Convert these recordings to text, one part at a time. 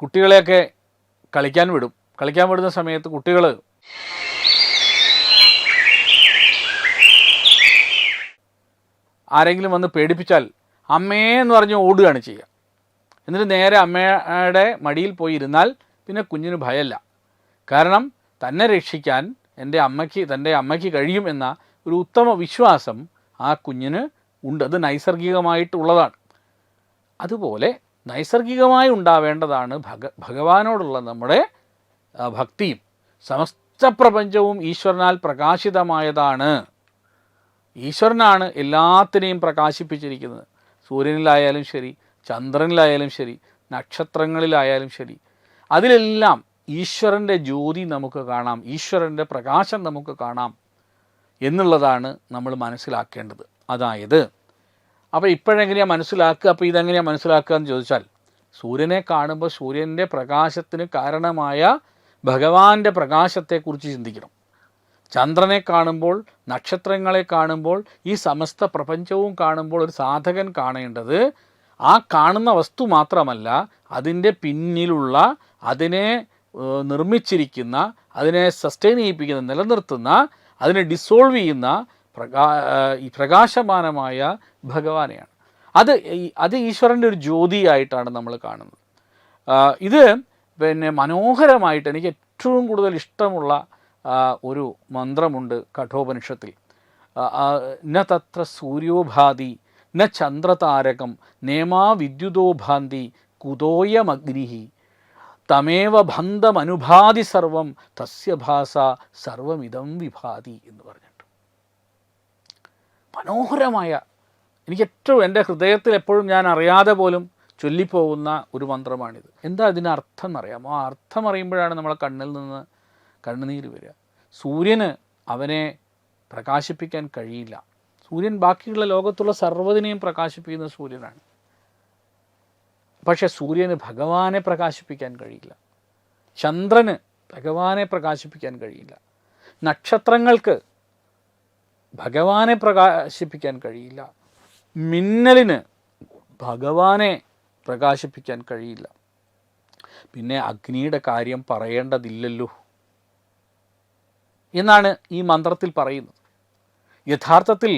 കുട്ടികളെയൊക്കെ കളിക്കാൻ വിടും. കളിക്കാൻ വിടുന്ന സമയത്ത് കുട്ടികൾ ആരെങ്കിലും വന്ന് പേടിപ്പിച്ചാൽ അമ്മേന്ന് പറഞ്ഞ് ഓടുകയാണ് ചെയ്യുക. എന്നിട്ട് നേരെ അമ്മയുടെ മടിയിൽ പോയി ഇരുന്നാൽ പിന്നെ കുഞ്ഞിന് ഭയമല്ല. കാരണം തന്നെ രക്ഷിക്കാൻ തൻ്റെ അമ്മയ്ക്ക് കഴിയും എന്ന ഒരു ഉത്തമ വിശ്വാസം ആ കുഞ്ഞിന് ഉണ്ട്. അത് നൈസർഗികമായിട്ടുള്ളതാണ്. അതുപോലെ നൈസർഗികമായി ഉണ്ടാവേണ്ടതാണ് ഭഗവാനോടുള്ള നമ്മുടെ ഭക്തിയും. സമസ്ത പ്രപഞ്ചവും ഈശ്വരനാൽ പ്രകാശിതമായതാണ്. ഈശ്വരനാണ് എല്ലാത്തിനെയും പ്രകാശിപ്പിച്ചിരിക്കുന്നത്. സൂര്യനിലായാലും ശരി, ചന്ദ്രനിലായാലും ശരി, നക്ഷത്രങ്ങളിലായാലും ശരി, അതിലെല്ലാം ഈശ്വരൻ്റെ ജ്യോതി നമുക്ക് കാണാം, ഈശ്വരൻ്റെ പ്രകാശം നമുക്ക് കാണാം എന്നുള്ളതാണ് നമ്മൾ മനസ്സിലാക്കേണ്ടത്. അതായത് അപ്പോൾ ഇപ്പോഴെങ്ങനെയാണ് മനസ്സിലാക്കുക, അപ്പോൾ ഇതെങ്ങനെയാണ് മനസ്സിലാക്കുക എന്ന് ചോദിച്ചാൽ, സൂര്യനെ കാണുമ്പോൾ സൂര്യൻ്റെ പ്രകാശത്തിന് കാരണമായ ഭഗവാന്റെ പ്രകാശത്തെക്കുറിച്ച് ചിന്തിക്കണം. ചന്ദ്രനെ കാണുമ്പോൾ, നക്ഷത്രങ്ങളെ കാണുമ്പോൾ, ഈ സമസ്ത പ്രപഞ്ചവും കാണുമ്പോൾ ഒരു സാധകൻ കാണേണ്ടത് ആ കാണുന്ന വസ്തു മാത്രമല്ല, അതിൻ്റെ പിന്നിലുള്ള, അതിനെ നിർമ്മിച്ചിരിക്കുന്ന, അതിനെ സസ്റ്റെയിൻ ചെയ്യിപ്പിക്കുന്ന, നിലനിർത്തുന്ന, അതിനെ ഡിസോൾവ് ചെയ്യുന്ന ഈ പ്രകാശമാനമായ ഭഗവാനെയാണ്. അത് ഈശ്വരൻ്റെ ഒരു ജ്യോതിയായിട്ടാണ് നമ്മൾ കാണുന്നത്. ഇത് പിന്നെ മനോഹരമായിട്ട് എനിക്ക് ഏറ്റവും കൂടുതൽ ഇഷ്ടമുള്ള ഒരു മന്ത്രമുണ്ട് കഠോപനിഷത്തിൽ. ന തത്ര സൂര്യോഭാതി ന ചന്ദ്രതാരകം നേമാ വിദ്യുതോ ഭാന്തി കുതോയമഗ്നിഹി തമേവ ബന്ധമനുഭാതി സർവം തസ്യ ഭാസ സർവമിതം വിഭാതി എന്ന് പറഞ്ഞിട്ട് മനോഹരമായ, എനിക്കേറ്റവും എൻ്റെ ഹൃദയത്തിൽ എപ്പോഴും ഞാൻ അറിയാതെ പോലും ചൊല്ലിപ്പോകുന്ന ഒരു മന്ത്രമാണിത്. എന്താ ഇതിന് അർത്ഥം എന്നറിയാമോ? ആ അർത്ഥം അറിയുമ്പോഴാണ് നമ്മളെ കണ്ണിൽ നിന്ന് കണ്ണുനീര് വരിക. സൂര്യന് അവനെ പ്രകാശിപ്പിക്കാൻ കഴിയില്ല. സൂര്യൻ ബാക്കിയുള്ള ലോകത്തുള്ള സർവ്വതിനെയും പ്രകാശിപ്പിക്കുന്ന സൂര്യനാണ്. പക്ഷെ സൂര്യന് ഭഗവാനെ പ്രകാശിപ്പിക്കാൻ കഴിയില്ല. ചന്ദ്രന് ഭഗവാനെ പ്രകാശിപ്പിക്കാൻ കഴിയില്ല. നക്ഷത്രങ്ങൾക്ക് ഭഗവാനെ പ്രകാശിപ്പിക്കാൻ കഴിയില്ല. മിന്നലിന് ഭഗവാനെ പ്രകാശിപ്പിക്കാൻ കഴിയില്ല. പിന്നെ അഗ്നിയുടെ കാര്യം പറയേണ്ടതില്ലല്ലോ എന്നാണ് ഈ മന്ത്രത്തിൽ പറയുന്നത്. യഥാർത്ഥത്തിൽ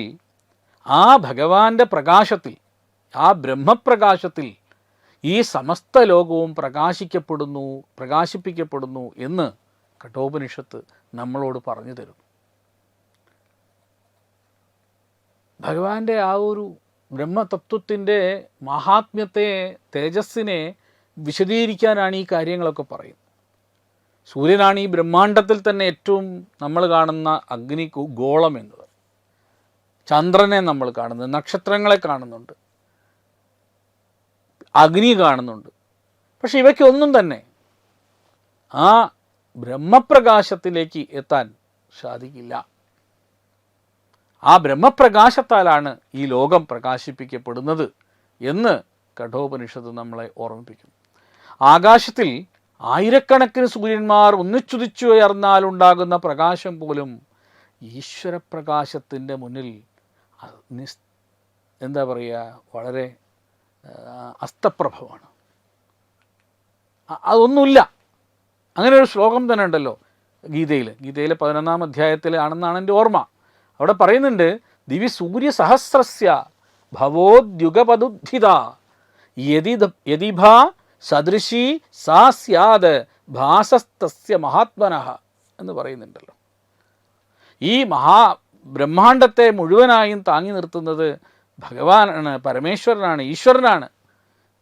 ആ ഭഗവാന്റെ പ്രകാശത്തിൽ, ആ ബ്രഹ്മപ്രകാശത്തിൽ ഈ സമസ്ത ലോകവും പ്രകാശിപ്പിക്കപ്പെടുന്നു എന്ന് കഠോപനിഷത്ത് നമ്മളോട് പറഞ്ഞു തരുന്നു. ഭഗവാന്റെ ആ ഒരു ബ്രഹ്മതത്വത്തിൻ്റെ മഹാത്മ്യത്തെ, തേജസ്സിനെ വിശദീകരിക്കാനാണ് ഈ കാര്യങ്ങളൊക്കെ പറയുന്നത്. സൂര്യനാണ് ഈ ബ്രഹ്മാണ്ടത്തിൽ തന്നെ ഏറ്റവും നമ്മൾ കാണുന്ന അഗ്നി ഗോളം എന്നത്. ചന്ദ്രനെ നമ്മൾ കാണുന്നത്, നക്ഷത്രങ്ങളെ കാണുന്നുണ്ട്, അഗ്നി കാണുന്നുണ്ട്. പക്ഷെ ഇവയ്ക്കൊന്നും തന്നെ ആ ബ്രഹ്മപ്രകാശത്തിലേക്ക് എത്താൻ സാധിക്കില്ല. ആ ബ്രഹ്മപ്രകാശത്താലാണ് ഈ ലോകം പ്രകാശിപ്പിക്കപ്പെടുന്നത് എന്ന് കഠോപനിഷത്ത് നമ്മളെ ഓർമ്മിപ്പിക്കുന്നു. ആകാശത്തിൽ ആയിരക്കണക്കിന് സൂര്യന്മാർ ഒന്നിച്ചുദിച്ചുയർന്നാലുണ്ടാകുന്ന പ്രകാശം പോലും ഈശ്വരപ്രകാശത്തിൻ്റെ മുന്നിൽ എന്താ പറയുക, വളരെ അസ്തപ്രഭമാണ്. അതൊന്നുമില്ല. അങ്ങനെ ഒരു ശ്ലോകം തന്നെ ഉണ്ടല്ലോ ഗീതയിലെ 11-ാം അധ്യായത്തിലാണെന്നാണ് എൻ്റെ ഓർമ്മ. അവിടെ പറയുന്നുണ്ട്, ദിവി സൂര്യ സഹസ്രസ്യ ഭവോദ്യുഗപദുദ്ധിത യദിഭാ സദൃശി സാ സ്യാത് ഭാസസ്തസ്യ മഹാത്മനഃ എന്ന് പറയുന്നുണ്ടല്ലോ. ഈ ബ്രഹ്മാണ്ടത്തെ മുഴുവനായും താങ്ങി നിർത്തുന്നത് ഭഗവാനാണ്, പരമേശ്വരനാണ്, ഈശ്വരനാണ്.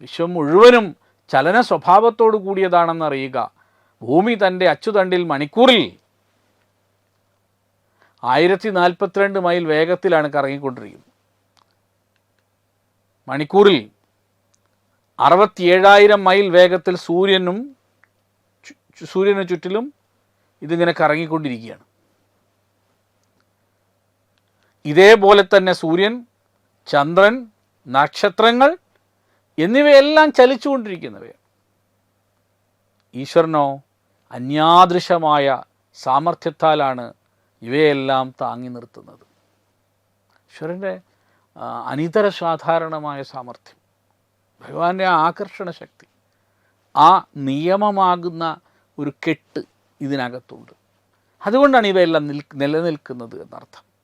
വിശ്വം മുഴുവനും ചലന സ്വഭാവത്തോടു കൂടിയതാണെന്ന് അറിയുക. ഭൂമി തൻ്റെ അച്ചുതണ്ടിൽ മണിക്കൂറിൽ 1042 മൈൽ വേഗത്തിലാണ് കറങ്ങിക്കൊണ്ടിരിക്കുന്നത്. മണിക്കൂറിൽ 67,000 മൈൽ വേഗത്തിൽ സൂര്യന് ചുറ്റിലും ഇതിങ്ങനെ കറങ്ങിക്കൊണ്ടിരിക്കുകയാണ്. ഇതേപോലെ തന്നെ സൂര്യൻ, ചന്ദ്രൻ, നക്ഷത്രങ്ങൾ എന്നിവയെല്ലാം ചലിച്ചുകൊണ്ടിരിക്കുന്നവയാണ്. ഈശ്വരനോ അന്യാദൃശമായ സാമർഥ്യത്താലാണ് ഇവയെല്ലാം താങ്ങി നിർത്തുന്നത്. ഈശ്വരൻ്റെ അനിതര സാധാരണമായ സാമർഥ്യം, ഭഗവാന്റെ ആകർഷണ ശക്തി, ആ നിയമമാകുന്ന ഒരു കെട്ട് ഇതിനകത്തുണ്ട്. അതുകൊണ്ടാണ് ഇവയെല്ലാം നിലനിൽക്കുന്നത് എന്നർത്ഥം.